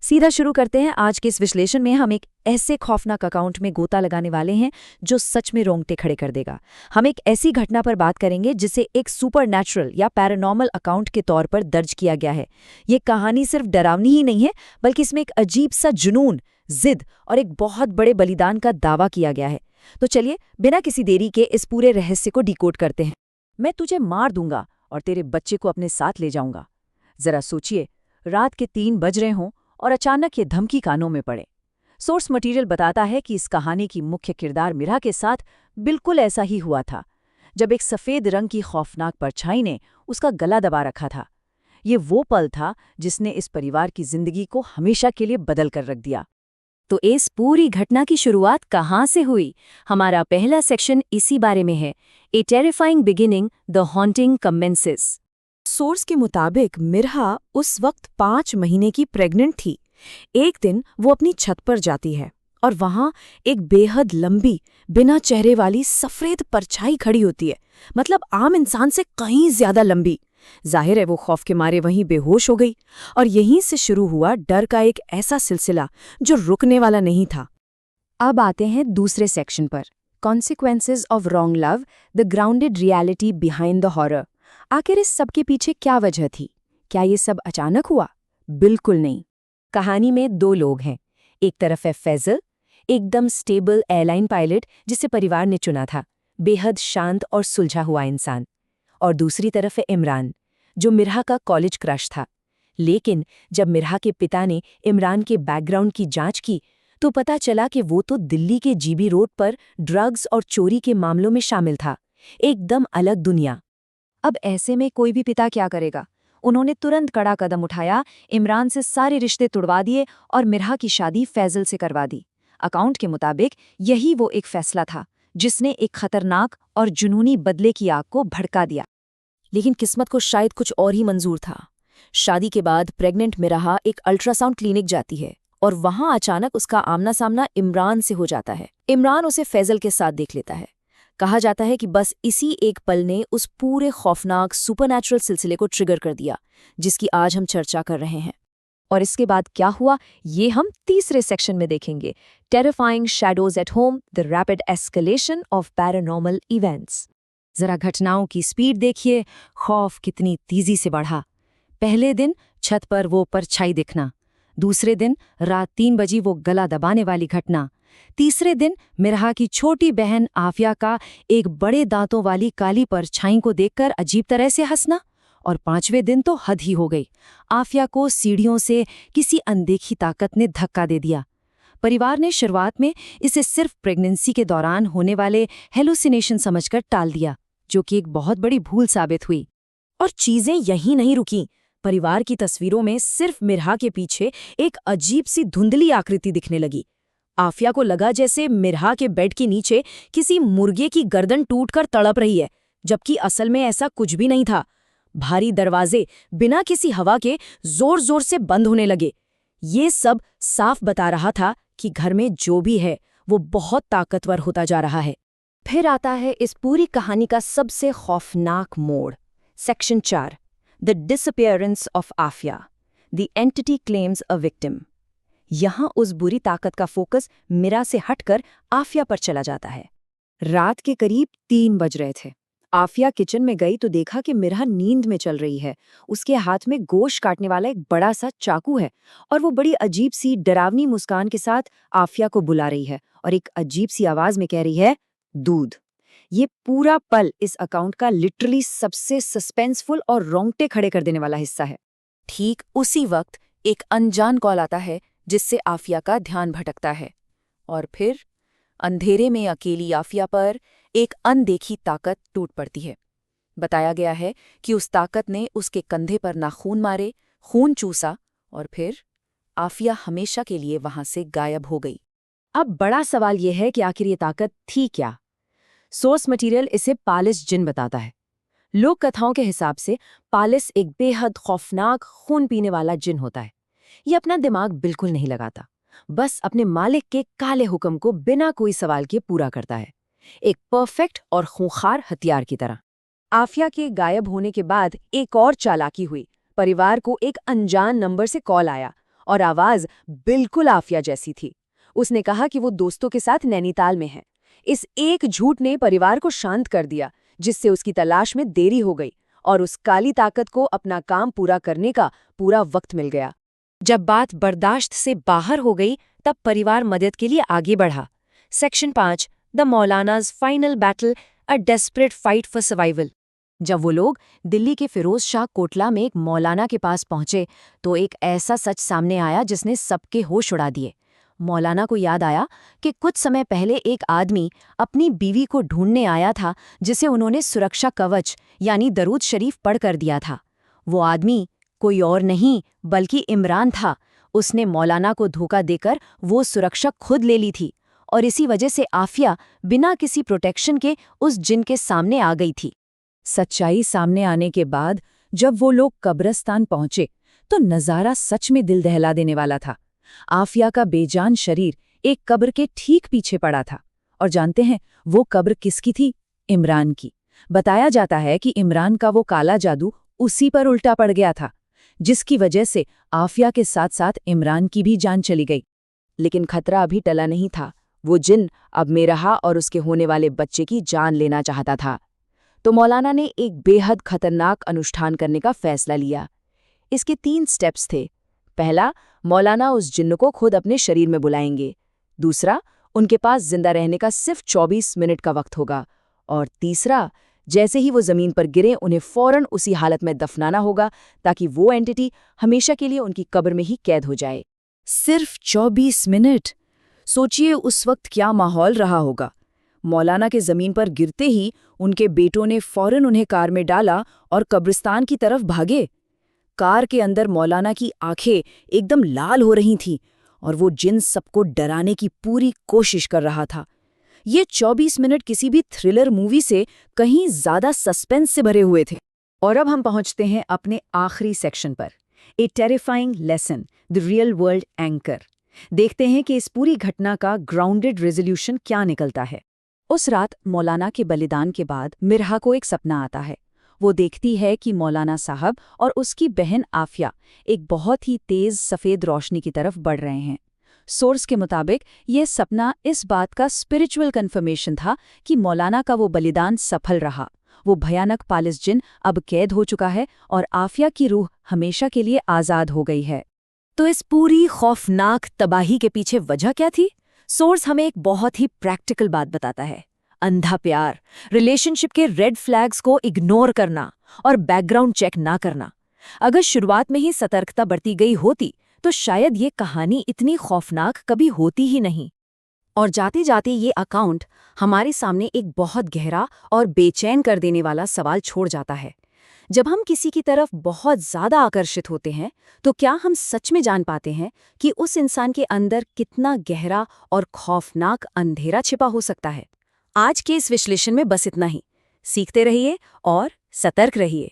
सीधा शुरू करते हैं। आज के इस विश्लेषण में हम एक ऐसे खौफनाक अकाउंट में गोता लगाने वाले हैं जो सच में रोंगटे खड़े कर देगा। हम एक ऐसी घटना पर बात करेंगे जिसे एक सुपरनैचुरल या पैरानॉर्मल अकाउंट के तौर पर दर्ज किया गया है। ये कहानी सिर्फ डरावनी ही नहीं है, बल्कि इसमें एक अजीब सा जुनून, जिद और एक बहुत बड़े बलिदान का दावा किया गया है। तो चलिए बिना किसी देरी के इस पूरे रहस्य को डिकोड करते हैं। मैं तुझे मार दूंगा और तेरे बच्चे को अपने साथ ले जाऊंगा। जरा सोचिए, रात के 3 बज रहे हों और अचानक ये धमकी कानों में पड़े। सोर्स मटेरियल बताता है कि इस कहानी की मुख्य किरदार मिरा के साथ बिल्कुल ऐसा ही हुआ था, जब एक सफ़ेद रंग की खौफनाक परछाई ने उसका गला दबा रखा था। ये वो पल था जिसने इस परिवार की जिंदगी को हमेशा के लिए बदल कर रख दिया। तो इस पूरी घटना की शुरुआत कहाँ से हुई? हमारा पहला सेक्शन इसी बारे में है। A terrifying beginning, the haunting commences. Source के मुताबिक मिरा उस वक्त 5 महीने की प्रेग्नेंट थी। एक दिन वो अपनी छत पर जाती है और वहां एक बेहद लंबी, बिना चेहरे वाली सफेद परछाई खड़ी होती है। मतलब आम इंसान से कहीं ज्यादा लंबी। जाहिर है वो खौफ के मारे वहीं बेहोश हो गई और यहीं से शुरू हुआ डर का एक ऐसा सिलसिला जो रुकने वाला नहीं था। अब आते हैं दूसरे सेक्शन पर, consequences of wrong love, the grounded reality behind the horror. आखिर इस सब के पीछे क्या वजह थी? क्या ये सब अचानक हुआ? बिल्कुल नहीं। कहानी में 2 लोग हैं। एक तरफ है फैजल, एकदम स्टेबल एयरलाइन पायलट जिसे परिवार ने चुना था, बेहद शांत और सुलझा हुआ इंसान। और दूसरी तरफ है इमरान, जो मिरा का कॉलेज क्रश था। लेकिन जब मिरा के पिता ने इमरान के बैकग्राउंड की जांच की तो पता चला कि वो तो दिल्ली के जीबी रोड पर ड्रग्स और चोरी के मामलों में शामिल था। एकदम अलग दुनिया। अब ऐसे में कोई भी पिता क्या करेगा? उन्होंने तुरंत कड़ा कदम उठाया, इमरान से सारे रिश्ते तुड़वा दिए और मिरा की शादी फैजल से करवा दी। अकाउंट के मुताबिक यही वो एक फैसला था जिसने एक खतरनाक और जुनूनी बदले की आग को भड़का दिया। लेकिन किस्मत को शायद कुछ और ही मंजूर था। शादी के बाद प्रेग्नेंट मिरा एक अल्ट्रासाउंड क्लिनिक जाती है और वहां अचानक उसका आमना सामना इमरान से हो जाता है। इमरान उसे फैजल के साथ देख लेता है। कहा जाता है कि बस इसी एक पल ने उस पूरे खौफनाक सुपरनैचुरल सिलसिले को ट्रिगर कर दिया जिसकी आज हम चर्चा कर रहे हैं। और इसके बाद क्या हुआ, ये हम तीसरे सेक्शन में देखेंगे। Terrifying shadows at home, the rapid escalation of paranormal events. जरा घटनाओं की स्पीड देखिए, खौफ कितनी तेजी से बढ़ा। पहले दिन छत पर वो परछाई दिखना, दूसरे दिन रात 3 बजे वो गला दबाने वाली घटना, तीसरे दिन मिरा की छोटी बहन आफिया का एक बड़े दांतों वाली काली परछाई को देखकर अजीब तरह से हंसना, और 5वें दिन तो हद ही हो गई। आफिया को सीढ़ियों से किसी अनदेखी ताकत ने धक्का दे दिया। परिवार ने शुरुआत में इसे सिर्फ प्रेगनेंसी के दौरान होने वाले हेलुसिनेशन समझकर टाल दिया, जो कि एक बहुत बड़ी भूल साबित हुई। और चीजें यहीं नहीं रुकी। परिवार की तस्वीरों में सिर्फ मिरा के पीछे एक अजीब सी धुंधली आकृति दिखने लगी। आफिया को लगा जैसे मिरा के बेड के नीचे किसी मुर्गे की गर्दन टूटकर तड़प रही है, जबकि असल में ऐसा कुछ भी नहीं था। भारी दरवाजे बिना किसी हवा के जोर जोर से बंद होने लगे। ये सब साफ बता रहा था कि घर में जो भी है वो बहुत ताकतवर होता जा रहा है। फिर आता है इस पूरी कहानी का सबसे खौफनाक मोड़। Section 4, the disappearance of Aafia, the entity claims a victim. यहाँ उस बुरी ताकत का फोकस मिरा से हटकर आफिया पर चला जाता है। रात के करीब 3 बज रहे थे। आफिया किचन में गई तो देखा कि मिरा नींद में चल रही है। उसके हाथ में गोश्त काटने वाला एक बड़ा सा चाकू है और वो बड़ी अजीब सी डरावनी मुस्कान के साथ आफिया को बुला रही है और एक अजीब सी आवाज में कह रही है, दूध। ये पूरा पल इस अकाउंट का लिटरली सबसे सस्पेंसफुल और रोंगटे खड़े कर देने वाला हिस्सा है। ठीक उसी वक्त एक अनजान कॉल आता है जिससे आफिया का ध्यान भटकता है और फिर अंधेरे में अकेली आफिया पर एक अनदेखी ताकत टूट पड़ती है। बताया गया है कि उस ताकत ने उसके कंधे पर नाखून मारे, खून चूसा और फिर आफिया हमेशा के लिए वहां से गायब हो गई। अब बड़ा सवाल यह है कि आखिर ये ताकत थी क्या? सोर्स मटेरियल इसे पालिस जिन बताता है। लोक कथाओं के हिसाब से पालिस एक बेहद खौफनाक खून पीने वाला जिन होता है। ये अपना दिमाग बिल्कुल नहीं लगाता, बस अपने मालिक के काले हुक्म को बिना कोई सवाल के पूरा करता है, एक परफेक्ट और खूंखार हथियार की तरह। आफिया के गायब होने के बाद एक और चालाकी हुई। परिवार को एक अनजान नंबर से कॉल आया और आवाज बिल्कुल आफिया जैसी थी। उसने कहा कि वो दोस्तों के साथ नैनीताल में है। इस एक झूठ ने परिवार को शांत कर दिया, जिससे उसकी तलाश में देरी हो गई और उस काली ताकत को अपना काम पूरा करने का पूरा वक्त मिल गया। जब बात बर्दाश्त से बाहर हो गई तब परिवार मदद के लिए आगे बढ़ा। सेक्शन 5 द मौलानाज final battle, a desperate fight for survival. जब वो लोग दिल्ली के फिरोज शाह कोटला में एक मौलाना के पास पहुंचे तो एक ऐसा सच सामने आया जिसने सबके होश उड़ा दिए। मौलाना को याद आया कि कुछ समय पहले एक आदमी अपनी बीवी को ढूंढने आया था, जिसे उन्होंने सुरक्षा कवच यानी दरूद शरीफ पढ़ कर दिया था। वो आदमी कोई और नहीं बल्कि इमरान था। उसने मौलाना को धोखा देकर वो सुरक्षा खुद ले ली थी और इसी वजह से आफिया बिना किसी प्रोटेक्शन के उस जिन के सामने आ गई थी। सच्चाई सामने आने के बाद जब वो लोग कब्रिस्तान पहुंचे तो नज़ारा सच में दिल दहला देने वाला था। आफिया का बेजान शरीर एक कब्र के ठीक पीछे पड़ा था। और जानते हैं वो कब्र किसकी थी? इमरान की। बताया जाता है कि इमरान का वो काला जादू उसी पर उल्टा पड़ गया था, जिसकी वजह से आफिया के साथ साथ इमरान की भी जान चली गई। लेकिन खतरा अभी टला नहीं था। वो जिन अब मेरहा और उसके होने वाले बच्चे की जान लेना चाहता था। तो मौलाना ने एक बेहद खतरनाक अनुष्ठान करने का फैसला लिया। इसके 3 स्टेप्स थे। पहला, मौलाना उस जिन्न को खुद अपने शरीर में बुलाएंगे। दूसरा, उनके पास जिंदा रहने का सिर्फ 24 मिनट का वक्त होगा। और तीसरा, जैसे ही वो जमीन पर गिरे उन्हें फौरन उसी हालत में दफनाना होगा ताकि वो एंटिटी हमेशा के लिए उनकी कब्र में ही कैद हो जाए। सिर्फ 24 मिनट। सोचिए उस वक्त क्या माहौल रहा होगा। मौलाना के जमीन पर गिरते ही उनके बेटों ने फौरन उन्हें कार में डाला और कब्रिस्तान की तरफ भागे। कार के अंदर मौलाना की आंखें एकदम लाल हो रही थीं और वो जिन सबको डराने की पूरी कोशिश कर रहा था। ये 24 मिनट किसी भी थ्रिलर मूवी से कहीं ज्यादा सस्पेंस से भरे हुए थे। और अब हम पहुंचते हैं अपने आखिरी सेक्शन पर, a terrifying lesson, the real world anchor. देखते हैं कि इस पूरी घटना का ग्राउंडेड रेजोल्यूशन क्या निकलता है। उस रात मौलाना के बलिदान के बाद मिरहा को एक सपना आता है। वो देखती है कि मौलाना साहब और उसकी बहन आफिया एक बहुत ही तेज सफ़ेद रोशनी की तरफ बढ़ रहे हैं। सोर्स के मुताबिक यह सपना इस बात का स्पिरिचुअल कन्फर्मेशन था कि मौलाना का वो बलिदान सफल रहा। वो भयानक पालिस जिन अब कैद हो चुका है और आफिया की रूह हमेशा के लिए आज़ाद हो गई है। तो इस पूरी खौफनाक तबाही के पीछे वजह क्या थी? सोर्स हमें एक बहुत ही प्रैक्टिकल बात बताता है। अंधा प्यार, रिलेशनशिप के रेड फ्लैग्स को इग्नोर करना और बैकग्राउंड चेक ना करना। अगर शुरुआत में ही सतर्कता बरती गई होती तो शायद ये कहानी इतनी खौफनाक कभी होती ही नहीं। और जाते जाते ये अकाउंट हमारे सामने एक बहुत गहरा और बेचैन कर देने वाला सवाल छोड़ जाता है। जब हम किसी की तरफ बहुत ज़्यादा आकर्षित होते हैं तो क्या हम सच में जान पाते हैं कि उस इंसान के अंदर कितना गहरा और खौफनाक अंधेरा छिपा हो सकता है? आज के इस विश्लेषण में बस इतना ही। सीखते रहिए और सतर्क रहिए।